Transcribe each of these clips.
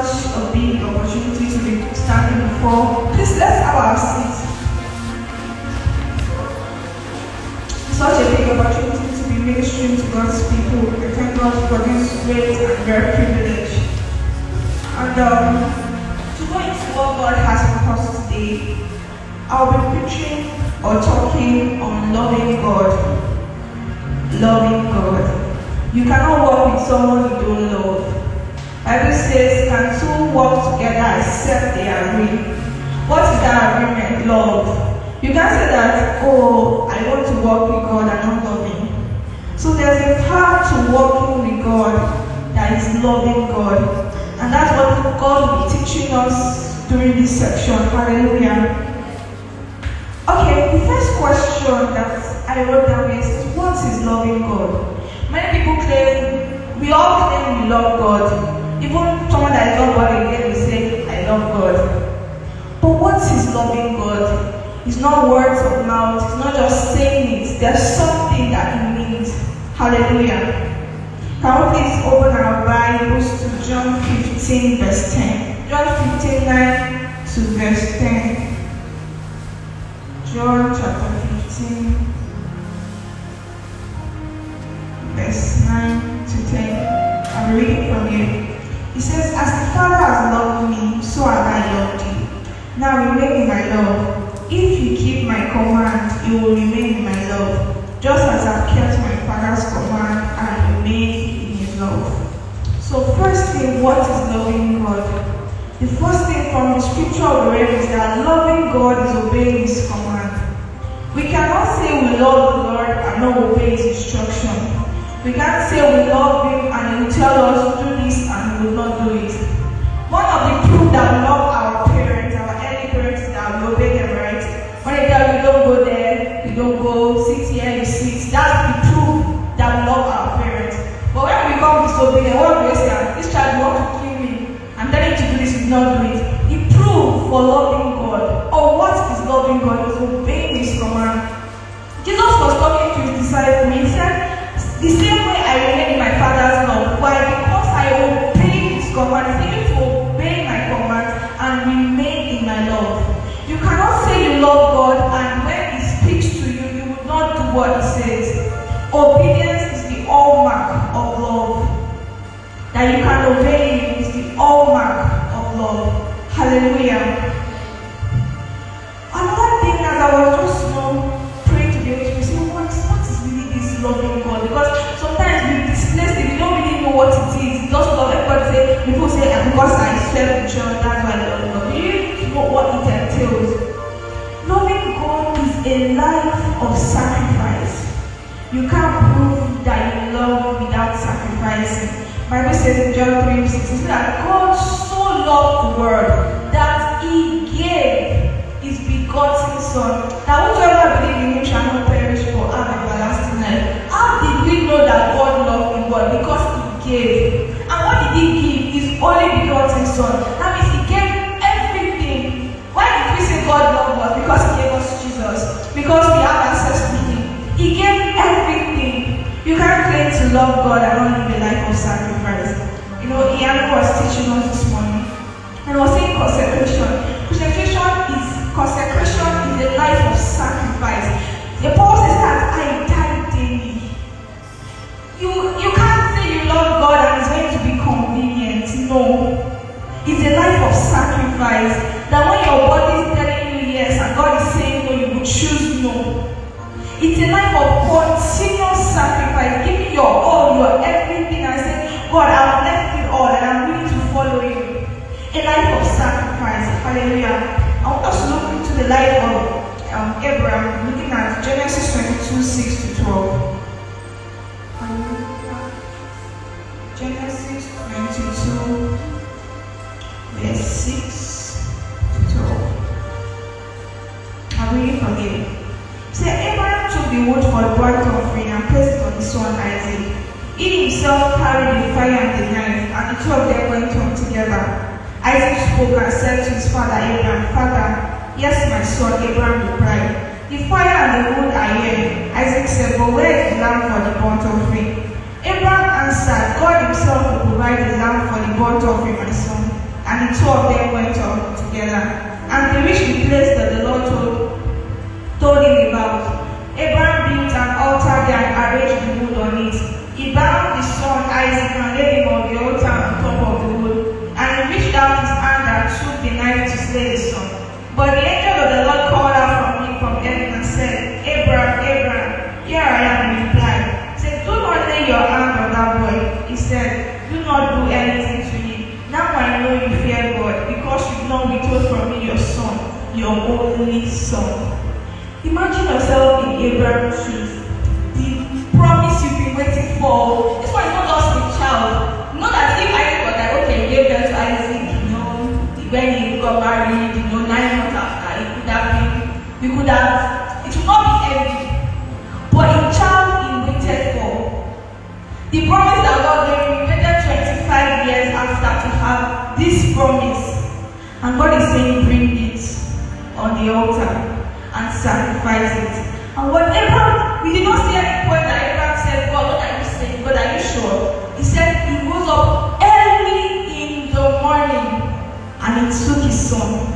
such a big opportunity to be standing before. Please, let's have our seats. Such a big opportunity to be ministering to God's people. I thank God for this great and rare privilege. And to go into what God has for us today, I'll be preaching or talking on loving God. Loving God. You cannot walk with someone you don't love. Bible says, can two walk together except they agree? What is that agreement? Love. You can't say that, oh, I want to walk with God and not love Him. So there's a path to walking with God that is loving God. And that's what God will be teaching us during this section. Hallelujah. Okay, the first question that I wrote down is, what is loving God? Many people claim, we all claim we love God. Even someone that is not born again will say, I love God. But what is loving God? It's not words of mouth, it's not just saying it. There's something that it means. Hallelujah. Can we please open our Bibles to John 15, verse 10. John 15, 9 to verse 10. John chapter 15, verse 9 to 10. I'm reading from here. It says, as the Father has loved me, so have I loved you. Now remain in my love. If you keep my command, you will remain in my love, just as I've kept my Father's command and remain in His love. So first thing, what is loving God? The first thing from the scripture we read is that loving God is obeying His command. We cannot say we love the Lord and not obey His instruction. We can't say we love Him and He will tell us to do this and we will not do it. One of the proof that we love our parents, our early parents, is that we obey them, right? When they tell you don't go there, you don't go, sit here, you sit. That's the proof that we love our parents. But when we become disobedient, what do we say? This child wants to kill me. I'm telling you to do this, you not do it. The proof for loving God, or what is loving God, is obeying His command. Jesus was talking to His disciples. He said, the same way I remain in my Father's love, why? Because I obey His command. He's able to obey my command and remain in my love. You cannot say you love God and when He speaks to you, you will not do what He says. Obedience is the hallmark of love. That you can obey Him is the hallmark of love. Hallelujah. Another thing, as I was just praying to the Holy Spirit, what is really this loving God? Because sometimes we displace it, we don't really know what it is. It's just love. Everybody say, people say, because I serve the church, that's why I love God. You need to know what it entails. Loving God is a life of sacrifice. You can't prove that you love without sacrificing. Bible says in John 3:6 that God so loved the world that He gave His begotten Son, that whoever believes in Him shall not perish but have everlasting life. How did we know that God loved the world? Because He gave. And what did He give? His only begotten Son. That means He gave everything. Why did we say God loved us? Because He gave us Jesus. Because we have access to Him. He gave everything. You can't claim to love God and not live a life of sacrifice. You know, Ian was teaching us this morning. And I was saying consecration. Consecration is a life of sacrifice. The Paul says that I die daily. You can't say you love God and it's going to be convenient. No. It's a life of sacrifice. That when your body is telling you yes and God is saying no, you will choose no. It's a life of continuous sacrifice, giving your all, your everything, and saying, God, I've left it all and I'm willing to follow you. A life of sacrifice. Hallelujah. I want us to look into the life of Abraham, looking at Genesis 22, 6 to 12. Genesis 22, verse 6 to 12. I'm reading from here. Say, Abraham took the wood for the burnt offering and placed it on his son Isaac. He himself carried the fire and the knife, and the two of them went on together. Isaac spoke and said to his father Abraham, Father, yes, my son, Abraham replied. The fire and the wood are here. Isaac said, but where is the lamb for the burnt offering? Abraham answered, God himself will provide the lamb for the burnt offering, my son. And the two of them went up together. And they reached the place that the Lord told him about. Abraham built an altar there and arranged the wood on it. He bound his son Isaac and laid him on the altar on top of the wood. And he reached out his hand and took the knife to slay his son. But the angel of the Lord called out from heaven and said, Abraham, Abraham, here I am, he replied. He said, do not lay your hand on that boy. He said, do not do anything to him. Now I know you fear God, because you have not withhold from me your son, your only son. Imagine yourself in Abraham's shoes. The promise you've been waiting for. This one is not just a child. You know that if I was like, okay, he gave birth to Isaac, when he got married, 9 months after, it would not be heavy. But a child he waited for. The promise that God gave him, he waited 25 years after to have this promise. And God is saying, bring it on the altar and sacrifice it. And what Abraham, we did not see any point that Abraham said, God, what are you saying? God, are you sure? He said he rose up early in the morning and he took his son.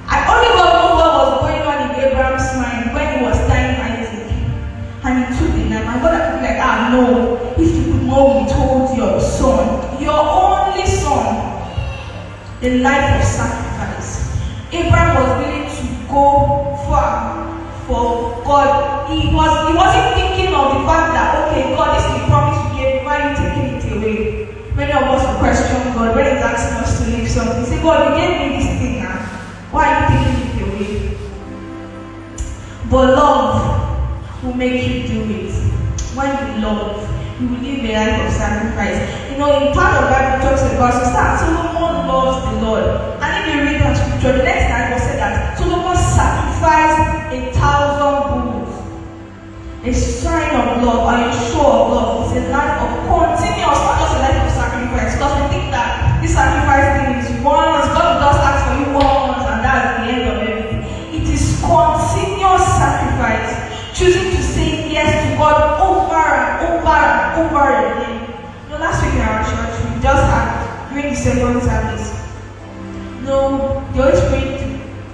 I only God knows what was going on in Abraham's mind when he was tying Isaac. And he took the knife. And God had to be like, no, if you could not withhold your son, your only son, the life of sacrifice. Abraham was willing to go far for God. He wasn't thinking of the fact that, okay, God, this is the promise you gave, why are you taking it away? Many of us will question God when He's asking us to leave something. Say, God, you gave me this thing now. Why are you taking it away? But love will make you do it. When you love, you will live a life of sacrifice. In part of Bible talks about Solomon loves the Lord. And if you read that scripture, the next time it will say that Solomon sacrificed 1,000 bulls. A sign of love, and a show of love, is a life of continuous, not just a life of sacrifice. Because we think that this sacrifice thing is once, God will just ask for you once, and that's the end of everything. It is continuous sacrifice, choosing to say yes to God over and over and over again. Last week in our church, we just had, during the second service, the Holy Spirit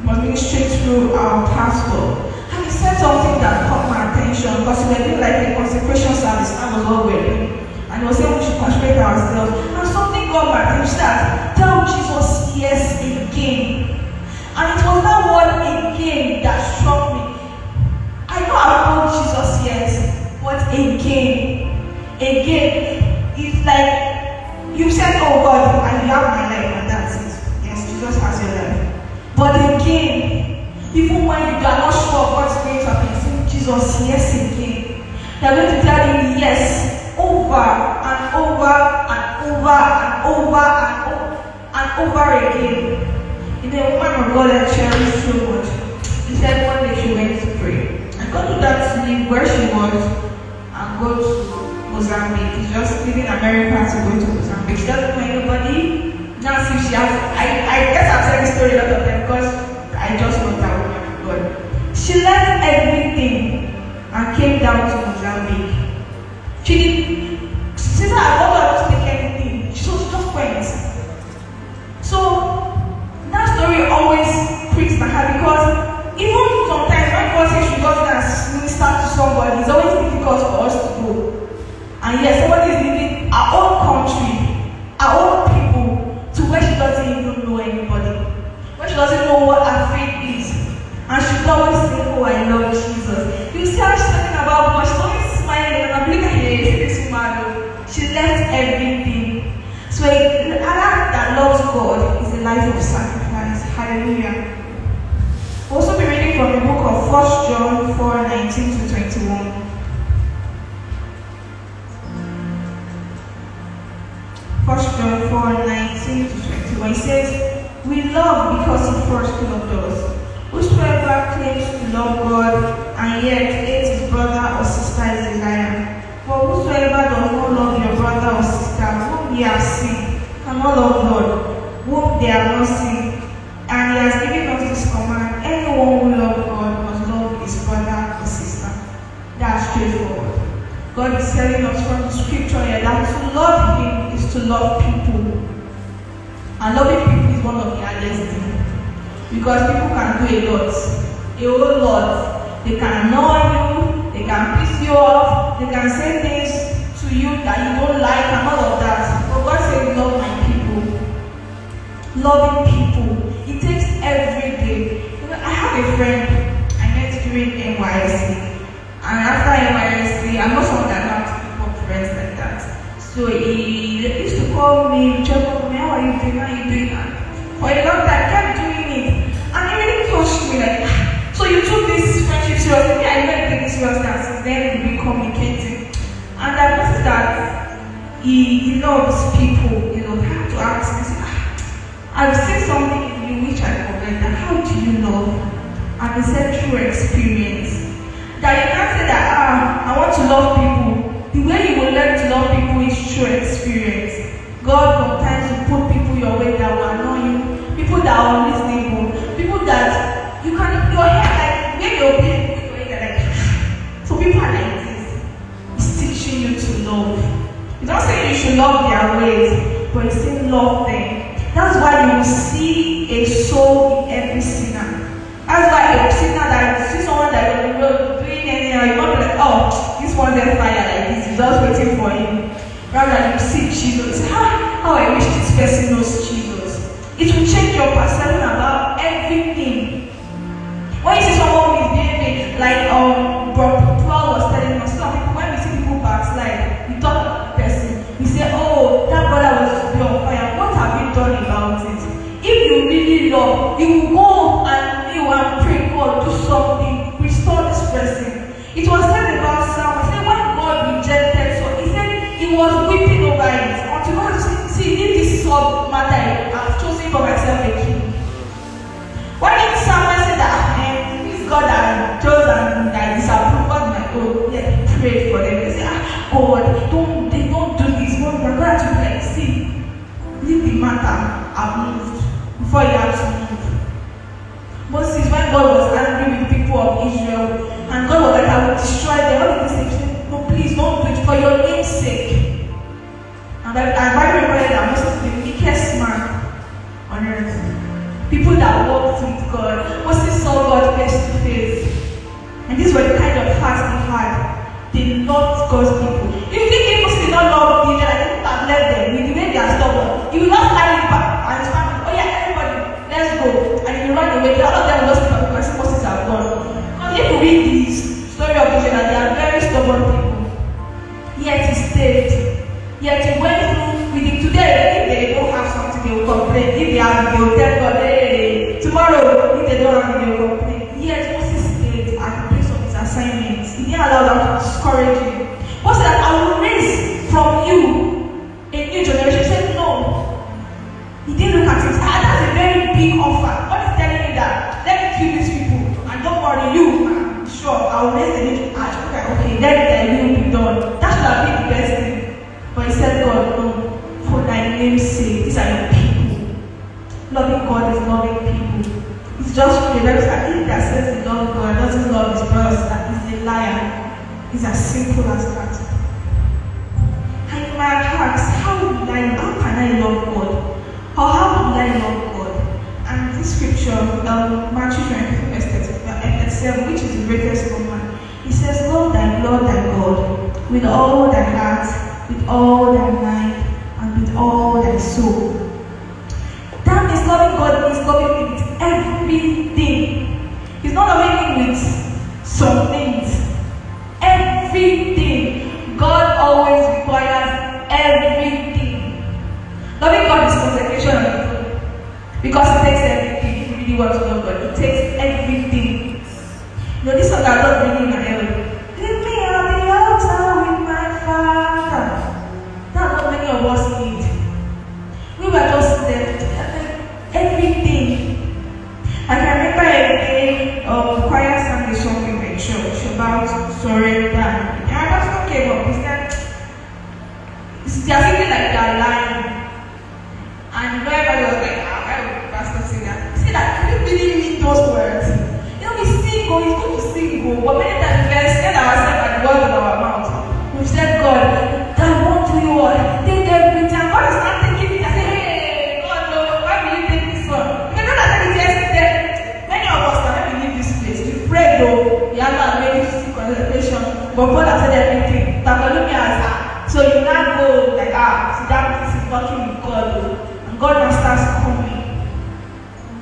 was ministering through our pastor. And he said something that caught my attention because we were doing like a consecration service. That was what we were doing. And he was saying we should consecrate ourselves. And something caught my attention that tell Jesus yes again. And it was that word again that struck me. I know I've told Jesus yes, but again is like you said, oh God, and you have my life, and that's it. Yes, Jesus has your life. But again, even when you are not sure of what's going to happen, say Jesus, yes again. They're going to tell you yes over and over and over and over and over again. In the woman of God that cherished so much, he said one day she went to pray. And God told her to leave where she was and go to Mozambique. She's just leaving America to go to Mozambique. She doesn't know anybody. Now see she has I guess I've said this story a lot of them because I just love that woman of God. She left everything and came down to Mozambique. She said I don't want to take anything. She just went. So that story always pricks my heart because even sometimes when God says she doesn't minister to somebody, it's always difficult for us to go. And yes, somebody is leaving our own country, our own people, to where she doesn't even know anybody, where she doesn't know what her faith is. And she will always say, oh, I love Jesus. You see how she's talking about, but she's always smiling, and I'm looking at this woman. She left everything. So a life that loves God is a life of sacrifice. Hallelujah. We'll also be reading from the book of 1 John 4:19 to 21. 1 John 4:19 to 21. It says, we love because He first loved us. Whosoever claims to love God and yet hates his brother or sister is a liar. For whosoever does not love your brother or sister whom ye have seen cannot love God whom they have not seen. And He has given us this command: anyone who loves God must love his brother or sister. That's straightforward. God is telling us from the scripture here that to love Him is to love people. And loving people is one of the hardest things. Because people can do a whole lot. They can annoy you, they can piss you off, they can say things to you that you don't like and all of that. But God says, love my people. Loving people. It takes every day. I have a friend I met during NYSC. And after NYSC, I'm not someone that has people friends like that. So he used to call me, check on me, how are you doing? How are you doing? And for a long time, I kept doing it. And it really touched me like, so you took this friendship seriously? Yeah, I never take it seriously, and since then we've been communicating. And I noticed that he loves people, I have to ask him, I've seen something in you which I forget, and how do you love? And he said, through experience. That you can't say that, I want to love people. The way you will learn to love people is through experience. God sometimes will put people your way that will annoy you, people that are unreasonable, people that you can, your head, like, when you're playing, you're like, so people are like this. It's teaching you to love. It's not saying you should love their ways, but it's saying love them. That's why you will see a soul in every sinner. That's why a sinner that you see someone that you're doing anyhow, you're not like, oh, this one's on fire like this, you're just waiting for him. Rather than you see Jesus, how I wish this person knows Jesus. It will change your perception about everything. When you see someone misbehaving, like Paul was telling us, some people, when we see people backslide, we talk about the person, we say, oh, that brother was to be on fire. What have you done about it? If you really love, you will go and pray God, do something, restore this person. It was said about Samuel, he said when God rejected, so he said he was weeping over it. Until God said, see, if this sub matter, I've chosen for myself a king. When Samuel said that, this God that chose and that disapproved of my own, he prayed for them. They said, God, they don't do this. God had to be like, see, leave the matter, I've moved, before you have to move. Moses, when God was angry with the people of Israel, and God was like, I will destroy them, what did he say? No, please don't do it for your name's sake. And I Bible recorded that Moses was the weakest man on earth. People that walked with God. Moses saw God face to face. And these were the kind of hearts they had. They loved God's people. You think if Moses did not love Israel, I think have left them with the way they are stubborn. He will not carry it back and his family. Oh yeah, everybody, let's go. And he will run away. All of them lost people because Moses have gone. And if you read the story of Israel, they are very stubborn people. Yet he stayed. Yet he went through with it. Today, if they don't have something, they will complain. If they have, they will tell God, hey, tomorrow, if they don't have it, they will complain. Yet Moses stayed at the place of his assignments. He didn't allow them to discourage him. God said that I will raise from you a new generation. He said no. He didn't look at it. That's a very big offer. God is telling me that let me kill these people. And don't worry, you, sure, I will raise the new generation. Okay, let the will be done. That should have been the best thing. But he said, God, no, for thy name's sake, these are your people. Loving God is loving people. It's just the Bible says, if that says he loves God, doesn't love his brothers, that is a liar. It's as simple as that. And you might ask, how can I love God? Or how will I love God? And this scripture, Matthew 23, verse 7, which is the greatest command, it says, love thy Lord thy God with all thy heart, with all thy mind, and with all thy soul. That is loving God, is loving with everything. He's not loving you with some things. Everything. God always requires everything. Loving God is consecration of the soul. Because it takes everything. If you really want to love God, it takes everything. This song that God bring in my head. Leave me on the altar with my Father. That's what many of us need. We were just left. Everything. I can remember a day choir sang a song in my church about surrender. And I just came up. He said, they're singing like they're lying. And everybody was like, why would the pastor say that? He said that, can you really mean those words? We sing, it's good to sing, but many times we are scared ourselves at the word of our mouth. We've said, God, that won't do you all. Take everything. And God is not taking it. I say, hey, God, no. question. But Paul has said everything. Bartholomew has so you now go like so that this is working with God, and God now starts coming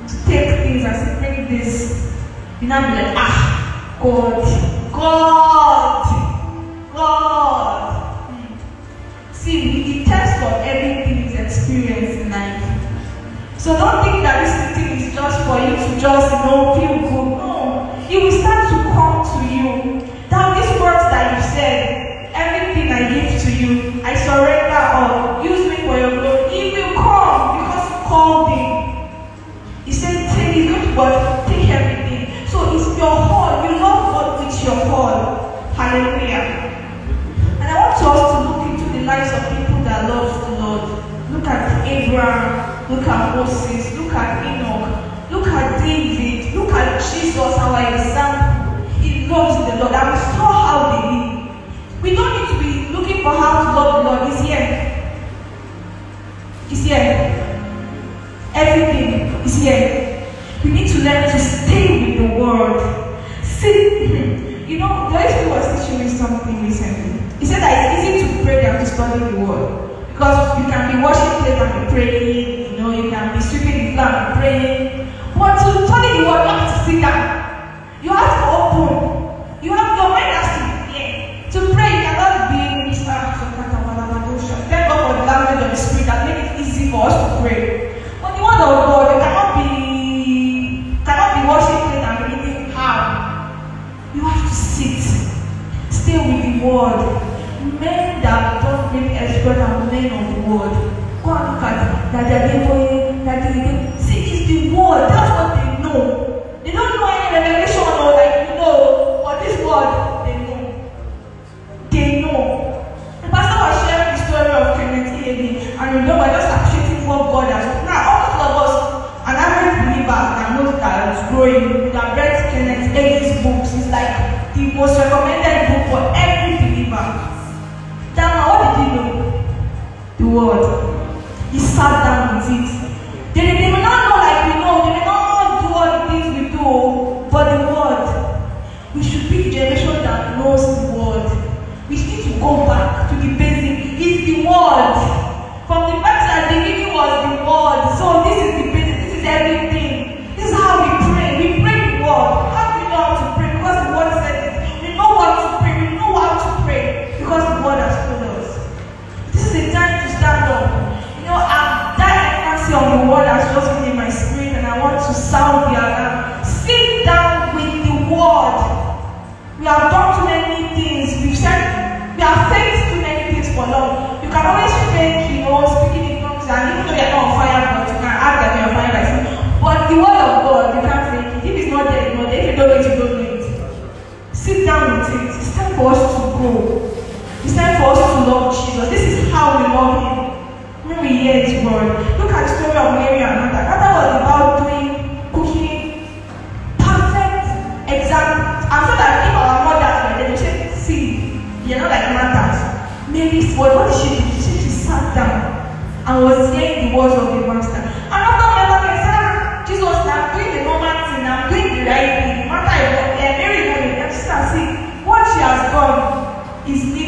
to take things and say, bring this. You now be like, God. See, the test for everything is experience in life. So don't think that this thing is just for you to just, feel good. No. It will start to come to you. That these words that you said, everything I give to you, I surrender all. Use me for your glory. It will come because you called him. He said, take it good, but take everything. So it's your whole. You love God with your whole. Hallelujah. And I want us to look into the lives of people that love the Lord. Look at Abraham, look at Moses, look at Enoch, look at David, look at Jesus, our example. He loves the Lord, and we saw how they live. We don't need to be looking for how to love the Lord. He's here. He's here. Everything is here. We need to learn to stay with the Word. See, the Holy Spirit was teaching me something recently. He said that it's easy to pray than to study the Word. Because you can be washing plates and be praying, you can be sweeping the floor and be praying. But to study the Word, you have to sit down. You have to open. Your mind has to be there. To pray, you cannot be thank God for the language of the Spirit that makes it easy for us to pray. But the Word of God, you cannot be washing plates and reading how. You have to sit. Stay with the Word. Men that don't make expert are men of the Word. Go and look at that. See, it's the Word. That's what they know. They don't know any revelation or but this Word, they know. They know. The pastor was sharing the story of Kenneth Hagin, and we're just appreciating what God has done. Now, all of us, an average believer that knows that is growing, we have read Kenneth Hagin's books. It's like the most recommended book for every believer. What did he know? The Word. He sat down with it. They may not know like we know. They may not do all the things we do. But the Word. We should be the generation that knows the Word. We need to go back to the basic. It's the Word. From the fact that the beginning was the Word. So this is the basic. This is everything. This is how we pray. We pray the Word. How do we know how to pray? Because the Word says it. We know what to pray. We know how to pray. Because the Word has told us. This is the time to stand up. That emphasis on the Word has just been in my spirit, and I want to sound the alarm. Sit down with the Word. We have done too many things. We have faked too many things for long. You can always fake, speaking in tongues, and even though you're not on fire, but you can act like you're on fire by saying, but the Word of God, you can't fake it. If it's not there, it's not there. If you don't know it, you don't know it. Sit down with it. It's time for us to grow. It's time for us to love Jesus. This is how we love Him. When we hear His word. Look at the story of Mary and Martha. Martha was about cooking, perfect example. I'm sure that if our mothers were there, they say, see, you're not like Martha's. Mary's word, what did she do? She sat down and was hearing the words of the Master. And after Martha said, Jesus, I'm doing the normal thing, I'm doing the right thing. Martha is not there, Mary is not there. And she said, see, what she has done is new.